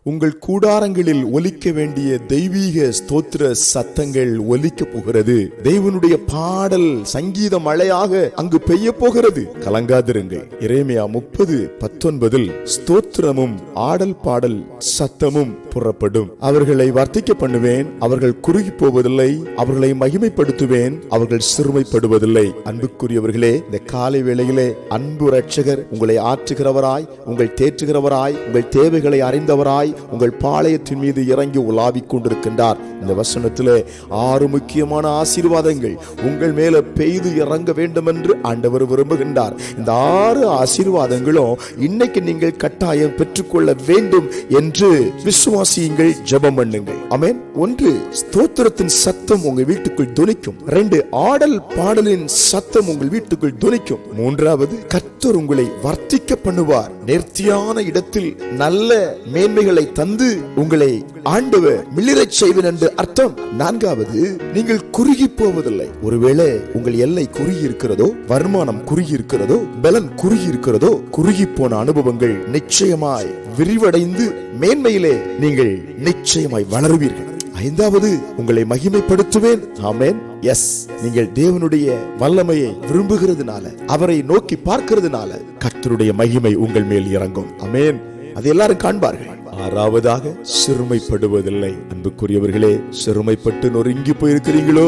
உங்கள் கூடாரங்களில் ஒலிக்க வேண்டிய தெய்வீக ஸ்தோத்திர சத்தங்கள் ஒலிக்க போகிறது. தேவனுடைய பாடல் சங்கீத மழையாக அங்கு பெய்ய போகிறது. கலங்காதிருங்கள். எரேமியா 30:19 ஸ்தோத்திரமும் ஆடல் பாடல் சத்தமும் புறப்படும். அவர்களை வர்த்திக்க பண்ணுவேன், அவர்கள் குறுகி போவதில்லை. அவர்களை மகிமைப்படுத்துவேன், அவர்கள் சிறுமைப்படுவதில்லை. அன்புக்குரியவர்களே, இந்த காலை வேளையிலே அன்பு இரட்சகர் உங்களை ஆற்றுகிறவராய், உங்கள் தேற்றுகிறவராய், உங்கள் தேவைகளை அறிந்தவராய் உங்கள் பாளையத்தின் மீது இறங்கி உலாவிக் கொண்டிருக்கின்றார். இந்த வசனத்திலே 6 முக்கியமான ஆசீர்வாதங்கள் உங்கள் மேல பெய்து இறங்க வேண்டும் என்று ஆண்டவர் விரும்புகின்றார். இந்த 6 ஆசீர்வாதங்களும் இன்னைக்கு நீங்கள் கட்டாயம் பெற்றுக்கொள்ள வேண்டும் என்று விசுவாசியுங்கள், ஜெபம் பண்ணுங்கள். ஆமென். 1, ஸ்தோத்திரத்தின் சத்தம் உங்கள் வீட்டுக்குள் துணிக்கும். 2, ஆடல் பாடலின் சத்தம் உங்கள் வீட்டுக்குள் துணிக்கும். 3, கர்த்தர் உங்களை வர்த்திக்க பண்ணுவார். நேர்த்தியான இடத்தில் நல்ல மேன்மைகளை தந்து உங்களை ஆண்டவர் மிளிரச் செய்வேன் என்று அர்த்தம். 4, நீங்கள் குறுகி போவதில்லை. ஒருவேளை உங்கள் எல்லை குறுகி இருக்கிறதோ, வருமானம் குறுகி இருக்கிறதோ, பலன் குறுகி இருக்கிறதோ, குறுகி போன அனுபவங்கள் நிச்சயமாய் விரிவடைந்து மேன்மையிலே நீங்கள் நிச்சயமாய் வளருவீர்கள். 5, உங்களை மகிமைப்படுத்துவேன். ஆமென். எஸ், நீங்கள் தேவனுடைய வல்லமையை விரும்புகிறதுனால, அவரை நோக்கி பார்க்கிறதுனால கர்த்தருடைய மகிமை உங்கள் மேல் இறங்கும். ஆமென். அது எல்லாரும் காண்பார்கள். 6, சிறுமைப்படுவதில்லை. அன்புக்குரியவர்களே, சிறுமைப்பட்டு நொறுங்கி போயிருக்கிறீங்களோ,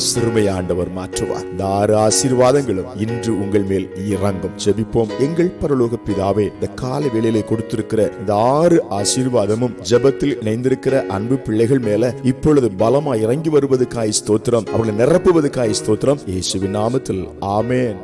சிறுமை ஆண்டவர் மாற்றுவார். இந்த 6 ஆசீர்வாதங்களும் இன்று உங்கள் மேல் இறங்கும். ஜெபிப்போம். எங்கள் பரலோக பிதாவே, இந்த காலை வேளையிலே கொடுத்திருக்கிற இந்த 6 ஆசீர்வாதமும் ஜெபத்தில் இணைந்திருக்கிற அன்பு பிள்ளைகள் மேல இப்பொழுது பலமா இறங்கி வருவதற்காய் ஸ்தோத்திரம். அவர்களை நிரப்புவதற்காய் ஸ்தோத்திரம். இயேசுவின் நாமத்தில் ஆமென்.